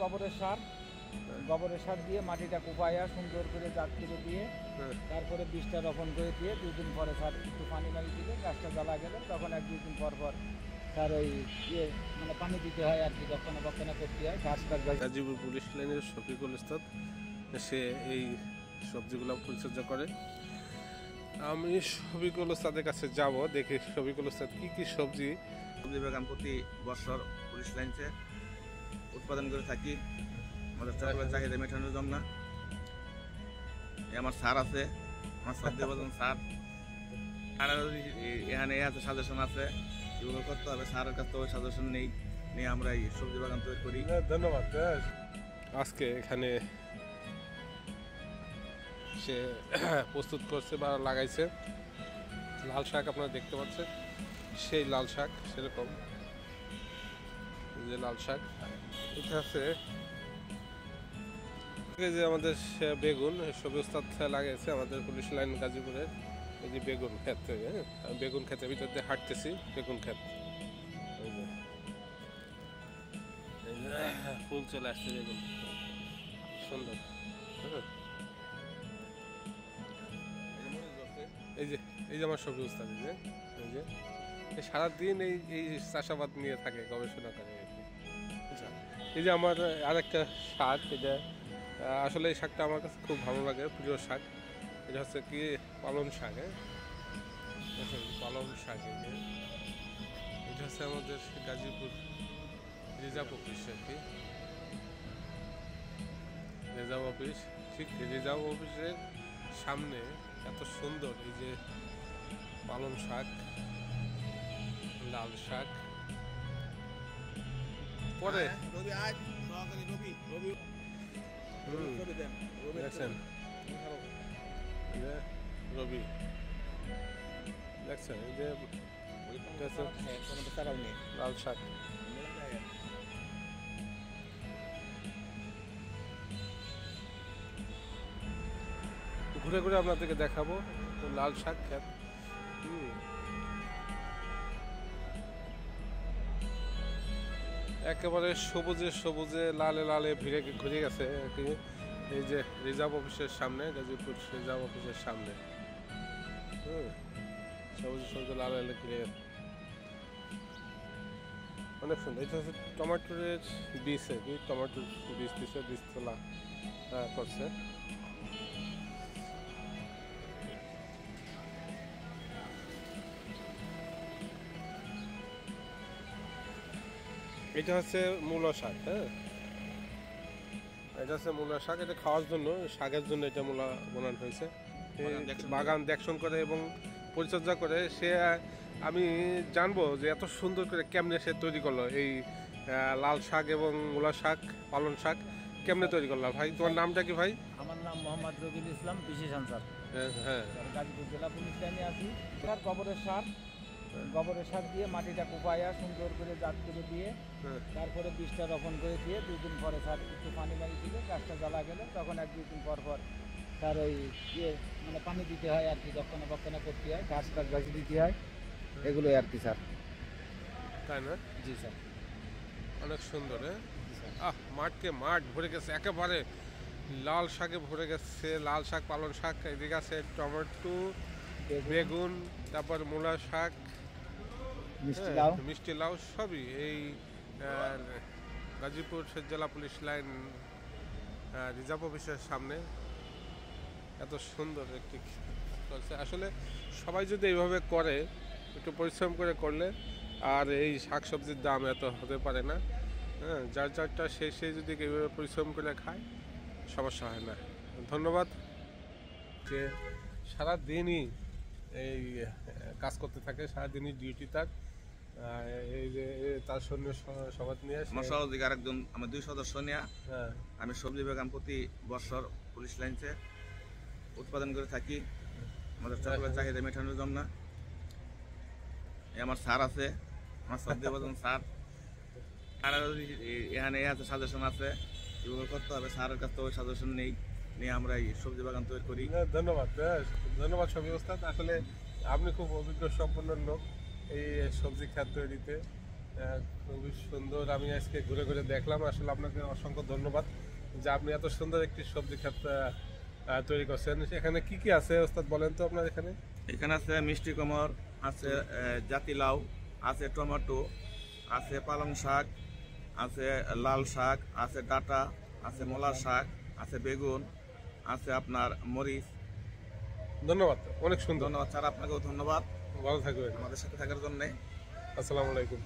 গোবরের সার দিয়ে মাটিটা কুপাইয়া সুন্দর করে জাত করে দিয়ে তারপরে বীজটা রোপণ করে দিয়ে 2 দিন পরে স্যার একটু পানি মারি দিলে গাছটা জ্বালা গেলে তখন 1-2 দিন পর স্যার ওই মানে পানি দিতে হয় আর কি, রক্ষণাবেক্ষণ করতে হয় ঘাসটা। গাজীপুর পুলিশ লাইনের শফিকুল উস্তাদ, সে এই সবজিগুলো পরিচর্যা করে। আমি শফিকুল উস্তাদের কাছে যাব, দেখি শফিকুল উস্তাদ কি কি সবজি বাগান প্রতি বছর পুলিশ লাইনসে উৎপাদন করে থাকি আমাদের চাকরির চাহিদা মেটানোর জন্য। আমার সার আছে, আমার সব দেবজন সার, আর এখানে আছে সাজেশন আছে এগুলো করতে হবে। সারের কাছ থেকে সাজেশন নিয়ে আমরা এই সবজি বাগান তৈরি করি। ধন্যবাদ। আজকে এখানে সে প্রস্তুত করছে বা লাগাইছে লাল শাক, আপনারা দেখতে পাচ্ছেন সেই লাল শাক, সেরকম যে লাল শাক। এটা আছে যে আমাদের বেগুন, সবজি উস্তাদ লাগাইছে আমাদের পুলিশ লাইন গাজীপুরের। এই যে বেগুন ক্ষেত থেকে, বেগুন ক্ষেতের ভিতর দিয়ে হাঁটতেছি, বেগুন ক্ষেত ফুল চলে আসছে, বেগুন সুন্দর। এই যে আমার সবজি উস্তাদ, এই যে সারাদিন এই চাষাবাদ নিয়ে থাকে, গবেষণা করে। এই যে আমার আরেকটা শাক, এটা আসলে এই শাকটা আমার কাছে খুব ভালো লাগে, প্রিয় শাক। এটা হচ্ছে কি পালং শাক। পালং শাক, এটা হচ্ছে আমাদের গাজীপুর রিজার্ভ অফিস আর কি, রিজার্ভ অফিস। ঠিক রিজার্ভ অফিসের সামনে এত সুন্দর এই যে পালং শাক, লাল শাক। পরে দেখছেন রবি, দেখছেন এই যে লাল শাক। ঘুরে ঘুরে আপনাদেরকে দেখাবো লাল শাক ক্ষেত। একেবারে সবুজে সবুজে লালে লালে ঘুরে গেছে আর কি। এই যে রিজার্ভ অফিসের সামনে, গাজীপুর রিজার্ভ অফিসের সামনে সবুজে সবুজে লালে লালে ঘিরে গেছে, অনেক সুন্দর। এটা হচ্ছে টমেটোর বীজ আর কি, টমেটোর বীজ দিচ্ছে, বীজ তোলা করছে। এটা হচ্ছে মূলা শাক। এটা হচ্ছে মূলা শাক, এটা খাওয়ার জন্য, শাকের জন্য এটা মূলা বানানো হয়েছে। বাগান দেখশন করে এবং পরিচর্যা করে সে। আমি জানবো যে এত সুন্দর করে কেমনে সে তৈরি করলো এই লাল শাক এবং মূলা শাক, পালং শাক কেমনে তৈরি করলো। ভাই তোমার নামটা কি ভাই? আমার নাম মোহাম্মদ রবিউল ইসলাম, বিশেষ আনসার। হ্যাঁ, গাজীপুর জেলা পুলিশ লাইনে আছি। গোবরের সার দিয়ে মাটিটা কুপাইয়া সুন্দর করে জাত করে দিয়ে তারপরে বীজটা রোপণ করে দিয়ে 2 দিন পরে স্যার একটু পানি মারি দিলে গাছটা জ্বালা গেলে তখন 1-2 দিন পর স্যার ওই মানে পানি দিতে হয় আর কি, রক্ষণাবেক্ষণ করতে হয়, ঘাসটা দিতে হয়, এগুলোই আর কি স্যার। তাই না? জি স্যার। অনেক সুন্দর। মাঠ ভরে গেছে, একেবারে লাল শাকে ভরে গেছে। লাল শাক, পালং শাক, এদিকে আছে টমেটো, বেগুন, তারপর মূলা শাক, মিষ্টি লাউ, সবই এই গাজীপুর জেলা পুলিশ লাইন রিজার্ভ অফিসের সামনে। এত সুন্দর একটি করছে। আসলে সবাই যদি এইভাবে করে, একটু পরিশ্রম করে করলে, আর এই শাকসবজির দাম এত হতে পারে না। যার যারটা সে যদি এইভাবে পরিশ্রম করে খায়, সমস্যা হয় না। ধন্যবাদ। যে সারাদিনই এই কাজ করতে থাকে, সারাদিনই ডিউটি তার। এই যে তার সৈন্য সবাই নিয়ে আমার সহযোগী আরেকজন, আমার 2 সদস্য নিয়ে আমি সবজি বাগান প্রতি বছর পুলিশ লাইনসে উৎপাদন করে থাকি আমাদের চাকরির চাহিদা মেটানোর জন্য। আমার সার আছে, আমার সব দেবজন সার, আর এখানে আছে সাজেশন আছে এগুলো করতে হবে। সারের কাছ থেকে সাজেশন নিয়ে আমরা এই সবজি বাগান তৈরি করি। ধন্যবাদ সবজি উস্তাদ। আসলে আপনি খুব অভিজ্ঞ সম্পন্ন লোক এই সবজি খাত তৈরিতে। খুবই সুন্দর। আমি আজকে ঘুরে ঘুরে দেখলাম। আসলে আপনাকে অসংখ্য ধন্যবাদ যে আপনি এত সুন্দর একটি সবজি ক্ষেত তৈরি করছেন। এখানে কি কি আছে ওস্তাদ বলেন তো আপনার এখানে? এখানে আছে মিষ্টি কুমড়, আছে জাতিলাউ, আছে টমেটো, আছে পালং শাক, আছে লাল শাক, আছে ডাঁটা, আছে মূলার শাক, আছে বেগুন, আছে আপনার মরিচ। ধন্যবাদ, অনেক সুন্দর। ধন্যবাদ স্যার, আপনাকেও ধন্যবাদ ভালো থাকবেন। আমাদের সাথে থাকার জন্যে। আসসালামু আলাইকুম।